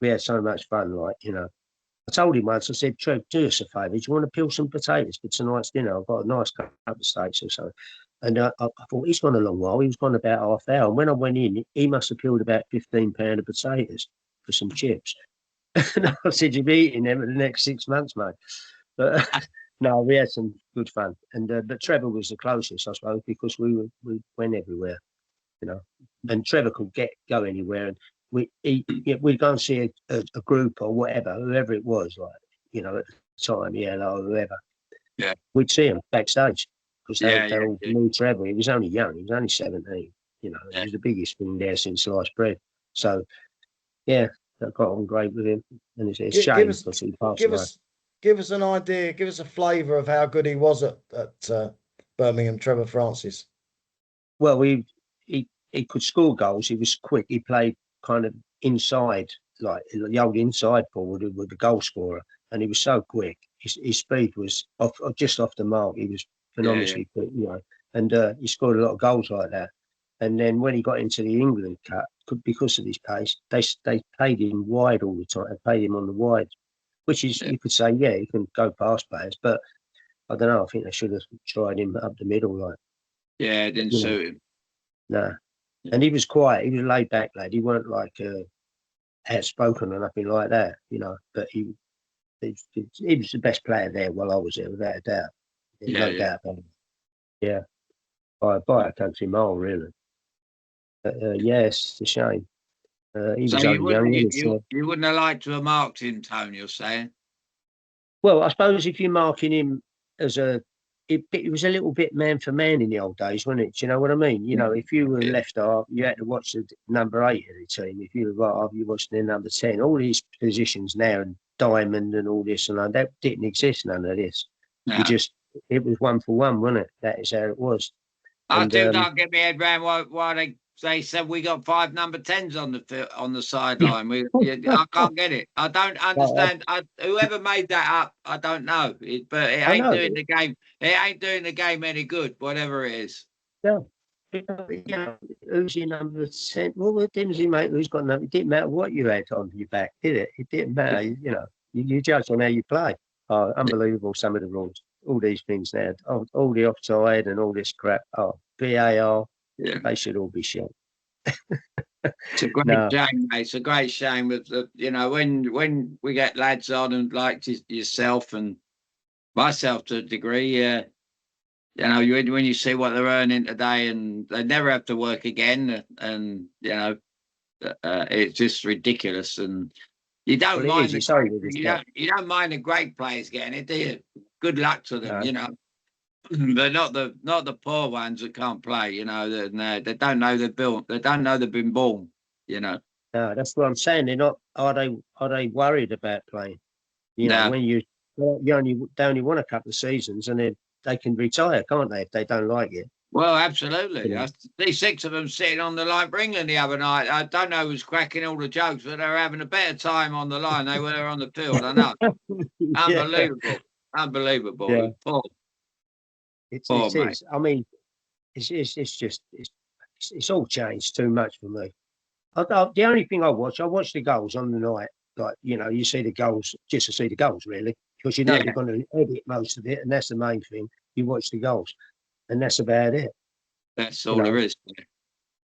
we had so much fun, like, I told him once, I said, "Trev, do us a favour, do you want to peel some potatoes for tonight's dinner? I've got a nice couple of steaks or so." And I thought, he's gone a long while. He was gone about half hour. And when I went in, he must have peeled about 15 pounds of potatoes for some chips. And I said, "You'll be eating them for the next 6 months, mate." But no, we had some good fun. And but Trevor was the closest, I suppose, because we went everywhere, And Trevor could go anywhere, and we'd go and see a group or whoever it was, like, at the time, or whoever. Yeah. We'd see him backstage because they all yeah. knew Trevor. He was only young. He was only 17. He was the biggest thing there since sliced bread. So, yeah, I got on great with him. And it's a shame because he passed away. Give us an idea, give us a flavour of how good he was at Birmingham, Trevor Francis. Well, he could score goals. He was quick. He played kind of inside, like the old inside forward with the goal scorer, and he was so quick. His speed was just off the mark. He was phenomenally quick, and he scored a lot of goals like that. And then when he got into the England Cup, because of his pace, they played him wide all the time. They played him on the wide, which is, you could say, he can go past players, but I don't know. I think they should have tried him up the middle, like. Yeah, it didn't suit him. No, and he was quiet. He was a laid back lad. He weren't like outspoken or nothing like that, But he was the best player there while I was there, without a doubt. No doubt about it. Yeah, by a country mile, really. But it's a shame. He was only young. You wouldn't have liked to have marked him, Tony, you're saying? Well, I suppose if you're marking him as it was a little bit man for man in the old days, wasn't it? Do you know what I mean? If you were left half, you had to watch the number 8 of the team. If you were right half, you watched the number 10. All these positions now, and diamond and all this and that didn't exist. None of this. No. It was 1 for 1, wasn't it? That is how it was. I still can't get my head around why they said we got 5 number 10s on the sideline. I can't get it. I don't understand. Whoever made that up, I don't know. But it ain't doing the game. It ain't doing the game any good, whatever it is. Yeah. Who's your number 10? Well, what difference it make? Who's got number? It didn't matter what you had on your back, did it? It didn't matter. You judged on how you play. Oh, unbelievable! Some of the rules, all these things now, all the offside and all this crap. Oh, VAR. Yeah. They should all be shot. It's a great shame, mate. It's a great shame with when we get lads on and like yourself and myself to a degree. When you see what they're earning today, and they never have to work again, and it's just ridiculous. And you don't mind you don't mind the great players getting it, do you? Good luck to them, But not the poor ones that can't play, they don't know they're built. They don't know they've been born, No, that's what I'm saying. They're not. Are they worried about playing? When you only won a couple of seasons, and they can retire, can't they, if they don't like it? Well, absolutely. I see 6 of them sitting on the line for England the other night. I don't know who's cracking all the jokes, but they were having a better time on the line. They were on the field. I know. Unbelievable. Yeah. Poor. It is. I mean, it's all changed too much for me. The only thing I watched the goals on the night, like, you know, you see the goals just to see the goals, really, because you know they're going to edit most of it, and that's the main thing. You watch the goals, and that's about it. That's all there is.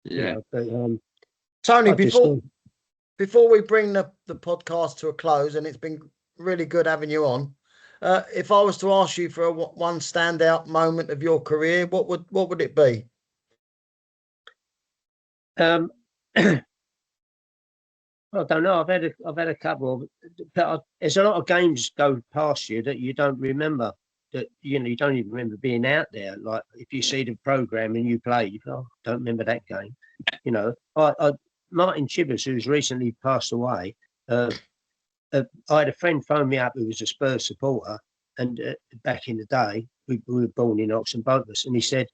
Yeah. But, Tony, before we bring the podcast to a close, and it's been really good having you on. If I was to ask you for one standout moment of your career, what would it be? I don't know. I've had a couple. There's a lot of games go past you that you don't remember. That you don't even remember being out there. Like if you see the program and you play, you go, don't remember that game. Martin Chivers, who's recently passed away. I had a friend phone me up who was a Spurs supporter, and back in the day, we were born in Oxon, both of us, and he said,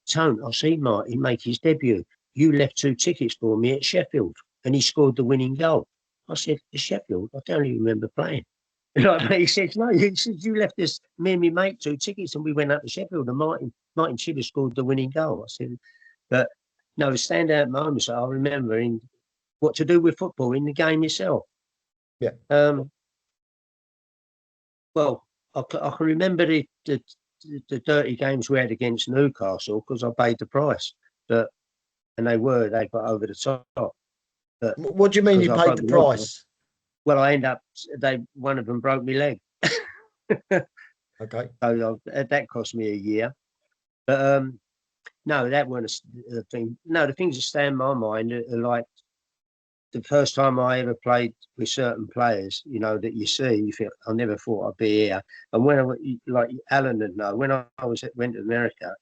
Tone, I see Martin make his debut. You left 2 tickets for me at Sheffield, and he scored the winning goal. I said, Sheffield? I don't even remember playing. He said, no, you left us, me and my mate, 2 tickets, and we went up to Sheffield, and Martin Chivers scored the winning goal. I said, but no, the standout moments I remember in what to do with football in the game itself. Yeah. Well, I can remember the dirty games we had against Newcastle because I paid the price. But they got over the top. But what do you mean you paid the price? Well, one of them broke my leg. Okay. So that cost me a year. But no, that wasn't a thing. No, the things that stay in my mind are like the first time I ever played with certain players, that you see, you think, I never thought I'd be here. And when like Alan would know, when I went to America,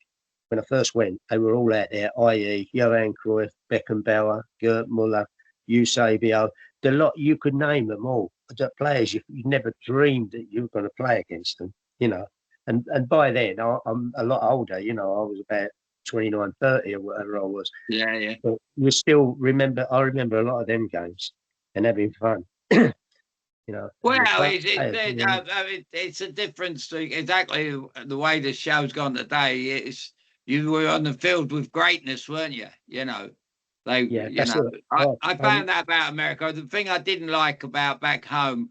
when I first went, they were all out there, i.e. Johan Cruyff, Beckenbauer, Gerd Muller, Eusebio, the lot, you could name them all. The players you never dreamed that you were going to play against them, And by then, I'm a lot older, I was about 29, 30 or whatever I was. Yeah. But you still remember, I remember a lot of them games and having fun. Well, it's a difference to exactly the way the show's gone today. You were on the field with greatness, weren't you? I found that about America. The thing I didn't like about back home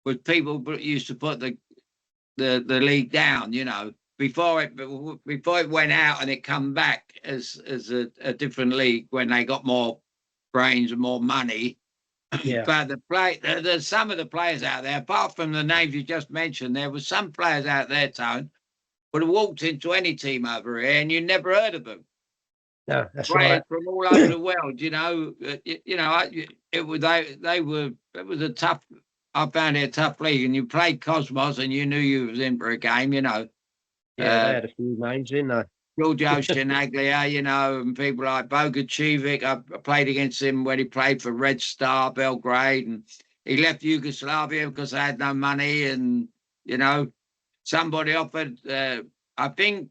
was people used to put the league down, before it went out and it come back as a different league when they got more brains and more money. Yeah. But there's some of the players out there, apart from the names you just mentioned, there were some players out there, Tone, would have walked into any team over here and you never heard of them. No, that's players right. From all over the world, it was a tough. I found it a tough league, and you played Cosmos, and you knew you was in for a game, Yeah, they had a few names, didn't they? Giorgio Shinaglia, and people like Bogacivic. I played against him when he played for Red Star Belgrade, and he left Yugoslavia because they had no money, and somebody offered, I think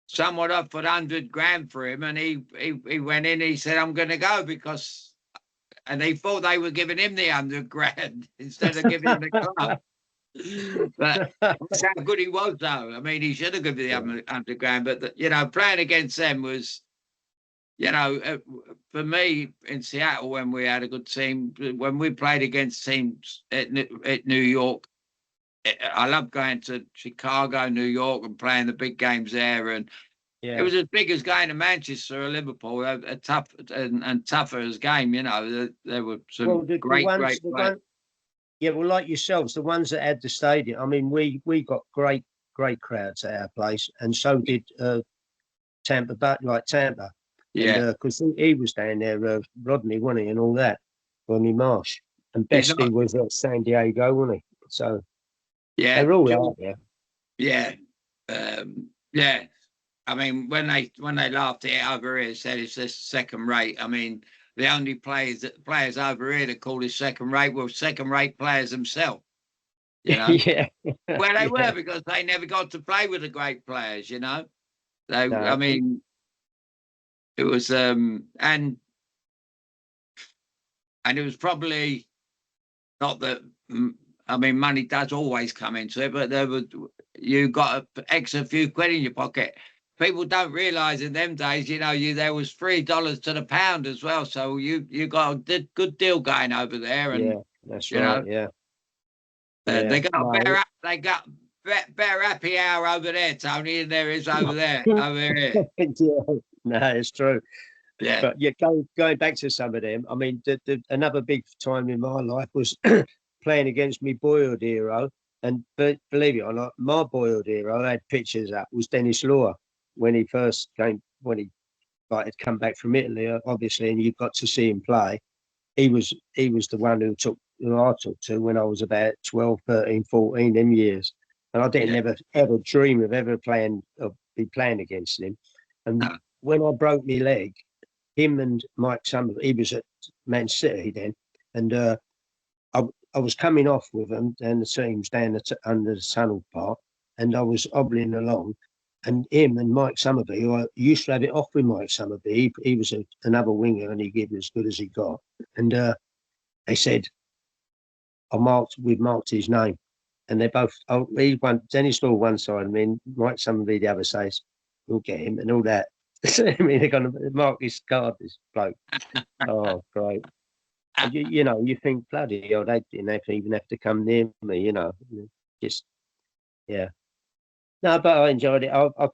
someone offered 100 grand for him, and he went in, he said, I'm going to go because, and they thought they were giving him the 100 grand instead of giving him the club. But that's how good he was, though. I mean, he should have given the 100 grand, but, playing against them was, for me in Seattle, when we had a good team, when we played against teams at New York, I love going to Chicago, New York, and playing the big games there. And it was as big as going to Manchester or Liverpool, a tough and tougher as game. There were some great players. Well, like yourselves, the ones that had the stadium. I mean, we got great crowds at our place, and so did Tampa. But like Tampa, because he was down there, Rodney, wasn't he, and all that, Rodney Marsh, and Bestie was at San Diego, wasn't he? So. Yeah, they're all out there. Yeah, I mean, when they laughed at it over here, said it's this second rate. I mean, the only players over here that called it second rate were second rate players themselves. Yeah. Well, they were, because they never got to play with the great players. I mean, it was and it was probably not that. I mean, money does always come into it, but you got an extra few quid in your pocket. people don't realise in them days, there was $3 to the pound as well. So you got a good deal going over there, and Yeah, that's right. Yeah. they got No, better happy hour over there, Tony, than there is over there over here. yeah, no, it's true. Yeah, But yeah, going back to some of them, I mean, another big time in my life was playing against me boyhood hero. And believe it or not, my boyhood hero I had pictures up was Dennis Law when he first came, when he had come back from Italy, obviously, and you got to see him play. He was the one who I took to when I was about 12, 13, 14, them years. And I didn't ever dream of ever be playing against him. And when I broke my leg, him and Mike Summers, he was at Man City then, and I was coming off with him down the teams down under the tunnel part, and I was hobbling along, and him and Mike Summerby, who I used to have it off with Mike Summerby, he was another winger and he gave as good as he got, and they said, we've marked his name, and they both, Dennis Law one side, I mean, Mike Summerby the other says, we'll get him and all that. I mean, they're going to mark his card, this bloke. Oh, great. And you think, bloody hell, they didn't even have to come near me, just, yeah. No, but I enjoyed it. I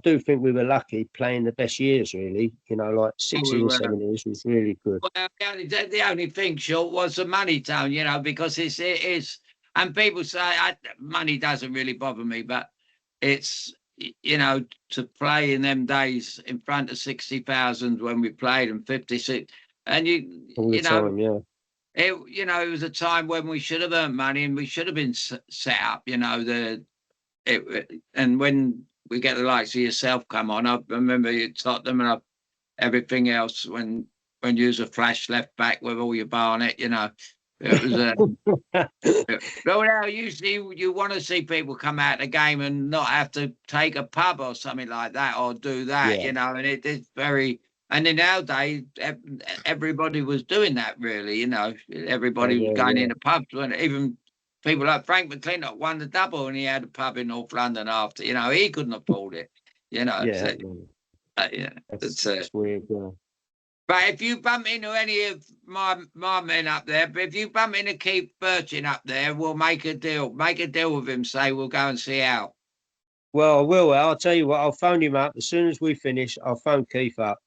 do think we were lucky playing the best years, really. Like 60s and 70s was really good. Well, the only thing short was the money, Tone, because it is, and people say money doesn't really bother me, but it's, to play in them days in front of 60,000 when we played and 56, and time, yeah. It was a time when we should have earned money and we should have been set up, and when we get the likes of yourself come on, I remember you Tottenham and everything else when you was a flash left back with all your Barnet, it was usually you want to see people come out the game and not have to take a pub or something like that or do that, and it's very. And then nowadays, everybody was doing that, really. Everybody was going in the pubs. Even people like Frank McClintock won the double, and he had a pub in North London after. He couldn't afford it. That's weird. Yeah. But if you bump into any of my men up there, but if you bump into Keith Birchin up there, we'll make a deal. Make a deal with him. Say we'll go and see Al. Well, I will. I'll tell you what. I'll phone him up as soon as we finish. I'll phone Keith up.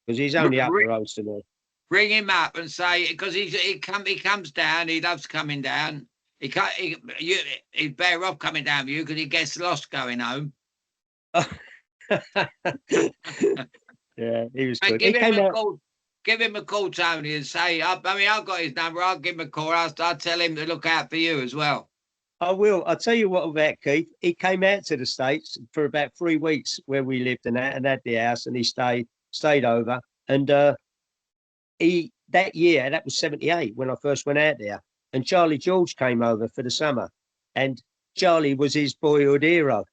Because he's only up the road to me. Ring him up and say, because he comes down. He loves coming down. He's better off coming down with you because he gets lost going home. Yeah, he was good. Give him a call, Tony, and say, I've got his number. I'll give him a call. I'll tell him to look out for you as well. I will. I'll tell you what about Keith. He came out to the States for about 3 weeks where we lived and had the house, and he stayed over, and that year, that was 78 when I first went out there, and Charlie George came over for the summer, and Charlie was his boyhood hero.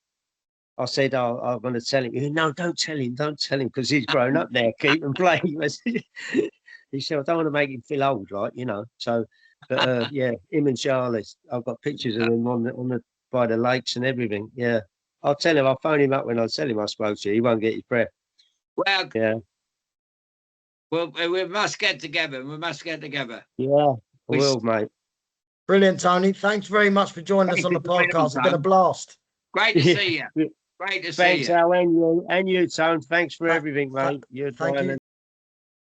I said, I'm going to tell him. He said, no, don't tell him, because he's grown up now, keep him playing. He said, I don't want to make him feel old, so, but him and Charlie, I've got pictures of him on by the lakes and everything. Yeah, I'll tell him, I'll phone him up when I tell him I spoke to you. He won't get his breath. Well, yeah. Well, we must get together. Yeah, we will, mate. Brilliant, Tony. Thanks very much for joining us on the podcast. It's been a blast. Great to see you. Great to see you. Thanks, Al, and you, Tone. Thanks for everything, mate. Thank you.